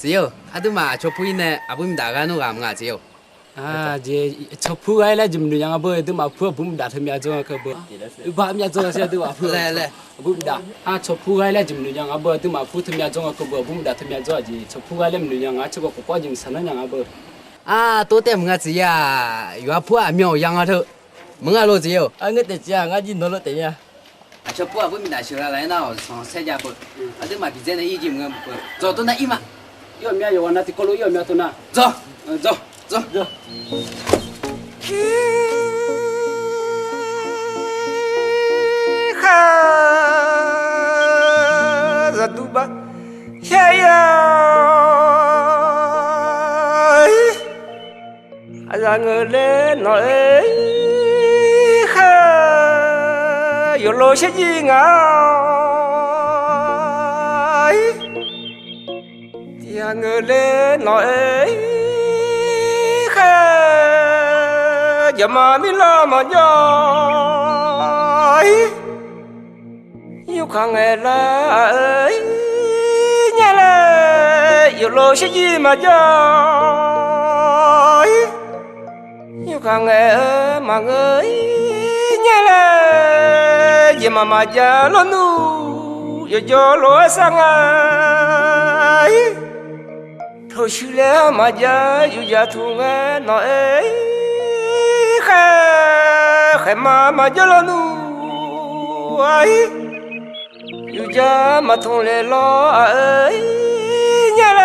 只有啊，都嘛做配呢，啊，不大家弄干嘛只有。啊，这做铺开来就没样啊，不都嘛铺不大，他们家做可不，把们家做些都嘛铺来，不大啊，做铺开来就没样啊，不都嘛铺他们家做可不，不大他们家做的，做铺开来没样啊，这个国家就啥那样啊不。啊，多点么子呀？有啊铺啊苗样啊头，么啊罗只有。啊，我得讲，我今朝了等呀。啊，做铺啊不大修了来那从参加不，啊都嘛比在那一斤么不，走到那一嘛。要苗有啊，那这个路要苗多那。走，走。走。哈，这都吧，呀呀，让我来闹哎，哈，有老些人啊，让我来闹哎。呀嘛咪啦嘛呀，有看哎啦，呀啦，有老些姨嘛呀，有看哎嘛哎，呀啦，呀嘛嘛呀罗努，有叫罗桑啊，头绪了嘛呀，有家土哎那哎。还妈妈叫了努哎，有家嘛同来了哎，呀嘞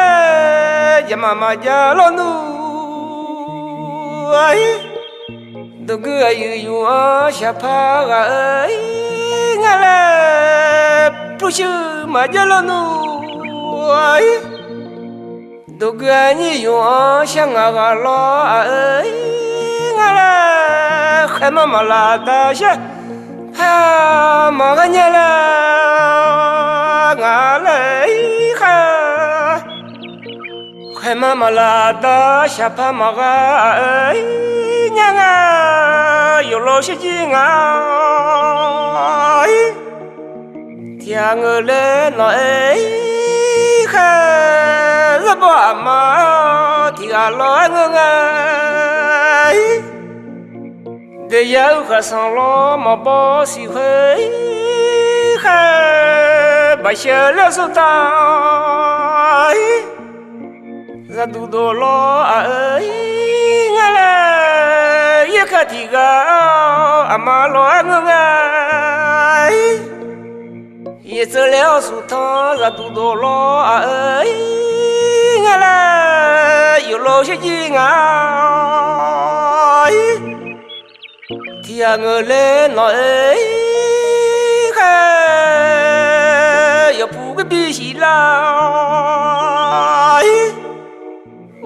呀妈妈叫了努哎，都个有啊下爬哎，呀嘞不修嘛叫了努哎，都个你有啊想啊个了哎。还妈妈拉大些，哈妈个伢啦，俺来哈，还妈妈拉大些，怕妈个伢啊，有老些劲啊，天我来那哈，日爸妈天老我这要和尚老嘛把喜欢，还把小了手打，这都多了哎，俺来一个地个阿妈老我哎，一走了手汤这都多了哎，俺来有老些劲啊。天我来那哎，要铺个皮鞋啦，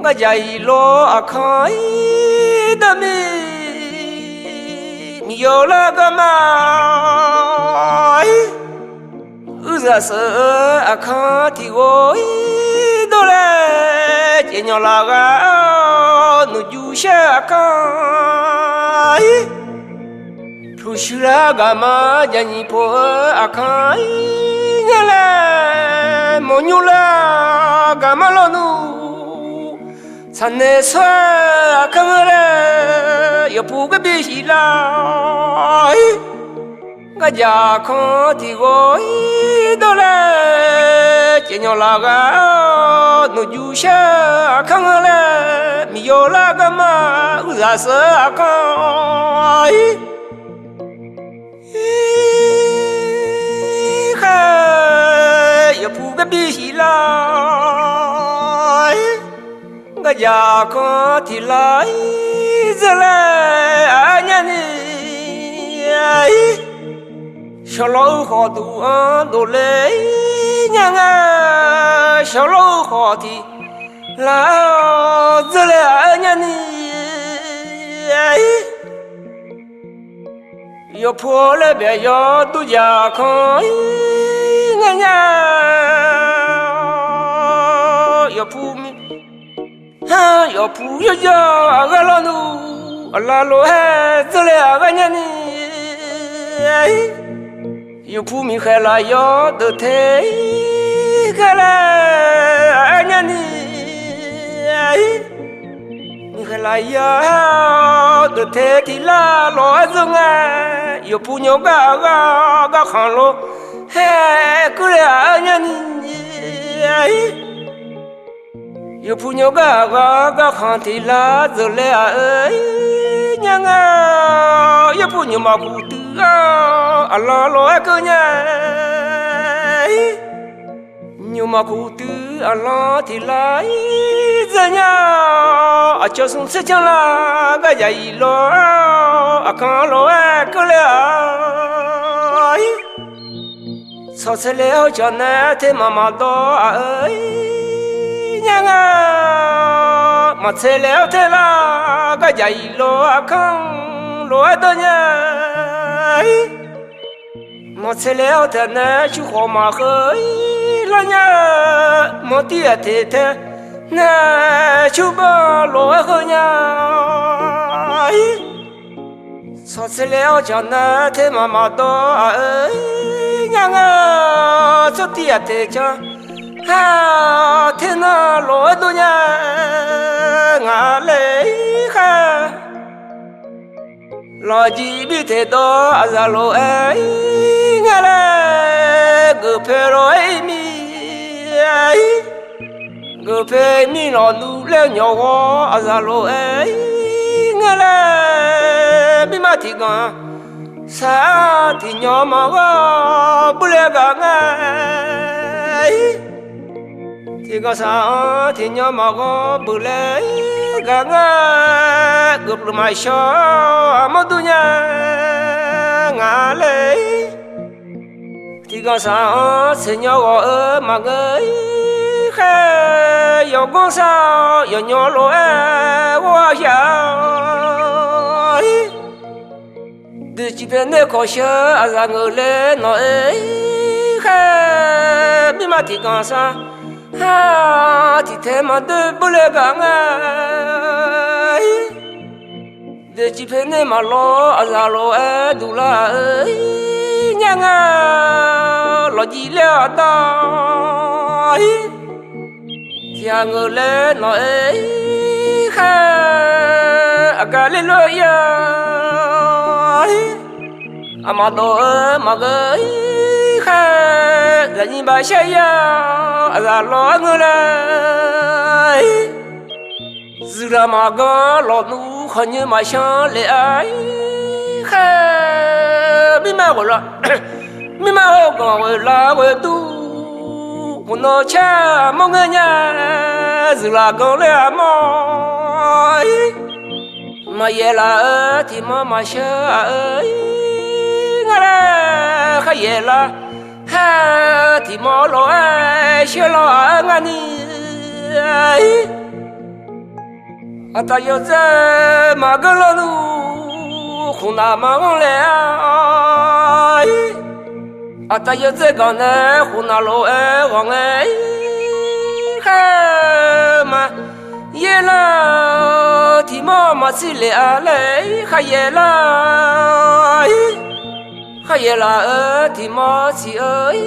我家一老看的me，你要那个嘛？我这是看的我都来，见着那个你就下看。出去了干嘛？叫你婆阿看，俺来没有了干嘛了努？咱那说看我来要不个别西啦，我家看的我都来，见着那个努就下看我来，没有了干嘛？我啥事看？要铺个皮鞋来，我家看的来，这来俺家呢，小老好多都来，娘啊，小老好的来，这来俺家呢。要破了别要度假看，俺呀要铺米，哈要铺要叫俺老奴，俺老还走了俺家呢，要铺米还来要得抬，看来俺家呢。ngày được thế thì là lo dương à yêu phụ nhau ga khăn lo he cứ là nhân yêu phụ nhau ga khăn thì là giờ lẽ ấy nhang à yêu phụ nhau mà cụ tư à lo cơ nhà nhưng mà cụ tư Allah thì lại giờ nhà ở chỗ xuống sẽ chẳng là cái gì lo à con lo cái lẽ sao sẽ leo cho nên thế mà đó ấy nhang à mà sẽ leo thế là cái gì lo à con lo đó nha mà sẽ leo thế này chú khó mà khơi là nhà một tia thế nè chú ba lúa khơi nhà sao sẽ leo cho nè thế mà đó ấy nhà ngà cho tia thế cho ha thế na lúa đó nhà ngà lấy ha lo gì biết thế đó ra lúa ấy ngà lấy cứ phải rồi mi người phê mi nó nu leo nhỏ hoa ra lô ấy nghe là mi mà thì ngà xa thì nhỏ mà có bù lê gà ngay thì có xa thì nhỏ mà có bù lê gà ngay gục được mai cho mà tu nhà ngà lấy thì có xa sẽ nhỏ ở mà ngơi khe yo con sao yo nhỏ lo wa ya de chỉ bên này có xe ra ngờ lên nói khe mi mà thì con sao ha thì thế mà de bù lê gà ngay de chỉ bên này mà lo ra lo đủ là nhang lo gì lẽ đó nhà người lên nói kha cả lên nói mà đồ mà gửi kha là nhìn bài say là lo người này dù là mà có lo nu không như mà sao lẽ ấy kha biết mà gọi là biết mà gọi là gọi tu một nó cha mong người nhà dù là con lẽ mỏi mà về là thì mà sợ ấy nghe là khai về là ha thì mà lo sợ lo ngani ấy ta yêu ra mà cái lo nu không nào mà con lẽ ấy ta yêu ra con này không nào lo con ấy ha mà ye la thì mà chỉ lẽ lấy khai ye la thì mà chỉ ơi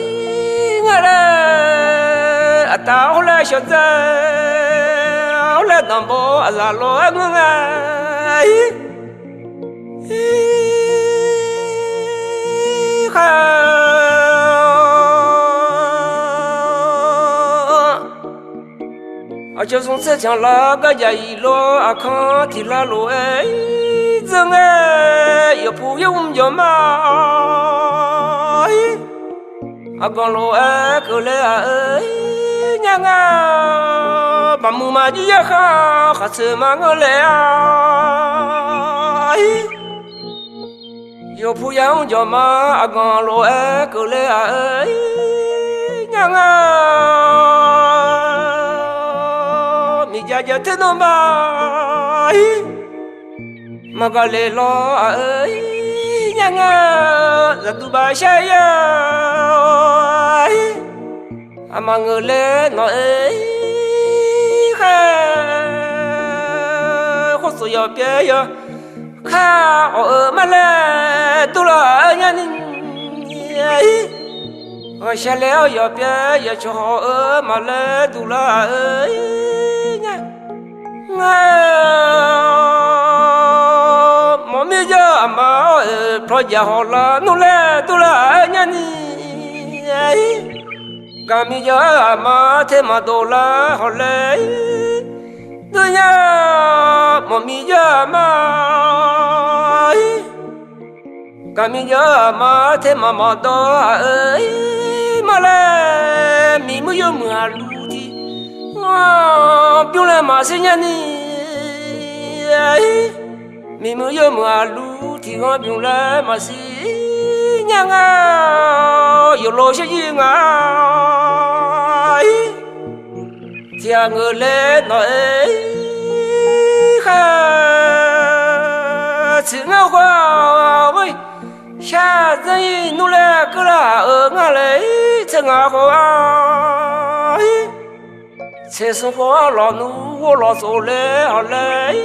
nghe là tao là sợ tao là nằm bò là lo ngay cho xuống xe chẳng là cái gì lo không thì là lo ấy dưng ấy yêu phụ yêu cho mà con lo ấy cứ lẽ ấy nhang bà mua mà đi khá khá sớm mà ngỡ lẽ yêu phụ yêu cho mà con lo ấy cứ lẽ ấy nhang giờ thế nó mà gọi lệ lo ấy nhang là tu bài say mà người lên nói ấy khó số giờ bé giờ kha ở mà lệ tu là nhân rồi sẽ léo giờ bé giờ cho họ ở mà lệ tu là ấy nha pro gia ho la nu le tu la nya ni ga mi ja ma the ma do la ho le tu ya mo mi ja ma ga mi ja ma the ma do ma le mi mu yo mu a lu ti piu le ma se nya ni mi mu yo mu a lu ti ngon piu le ma si nya nga yo lo se yi nga tia ngơ le no kha chỉ ngao hoa với xa dây nu le cứ là ở ngã lấy chân ngã hoa chế số hoa lò nu hoa lò số le họ lấy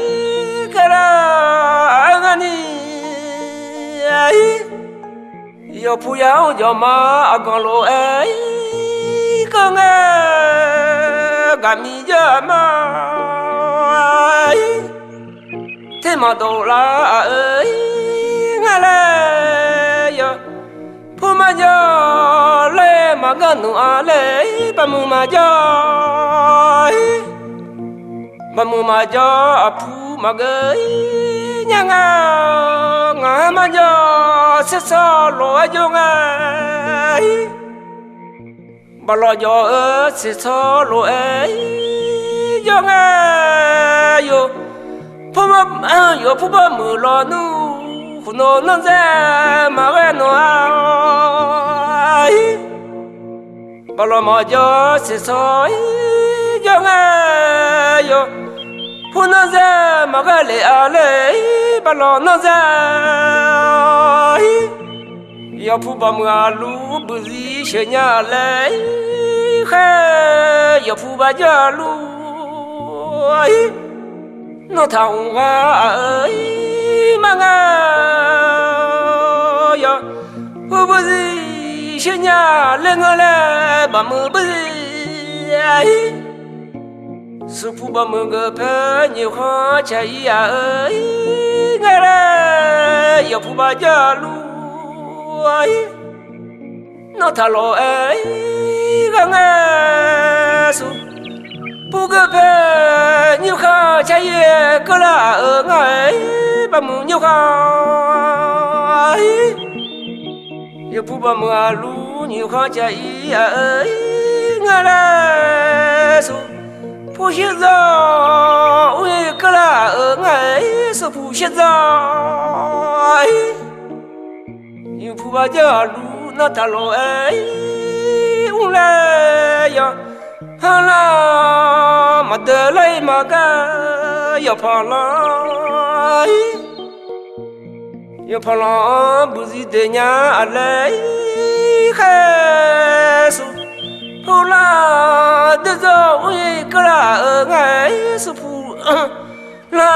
cái là anh đi yo phu yao yo ma con lo ấy con nghe gà mi giờ mà thế mà đồ là ơi nghe lẽ yo phu mà yo lẽ mà gần nu à lẽ ba mu mà yo ba mu mà yo phu mà gơi nhang à ngã mà yo sẽ sao lo yo ngay bà lo yo sẽ sao lo ấy yo ngay yo phu ba mu lo nu khu no non ra mà về no ai bà lo mà yo sẽ sao yo ngay yo phu no ra mà về lệ à lệ bà lo no ra yo phu ba mu a lu bu zi she nya le khe yo phu ba ja lu nó thằng hoa ơi mà nga yo phu bu zi she nya le nga le ba mu bu zi su phu ba mu ge pe nhiều khó chạy ơi nga le yo phu ba ja lu nó thà lo ấy găng su bu cơ pe nhiều kha chạy cơ là ở ngay ba mu nhiều kha yêu bu ba mu lu nhiều kha chạy ấy ngay là su bu hiện ra ui cơ là ở ngay su bu hiện ra yêu phu ba giờ lu nó thà lo ấy u le yo ha la mà đỡ lấy mà ca yo pa la bu zi de nya a le khe su phu la de zo ui ka la ở ngay su phu la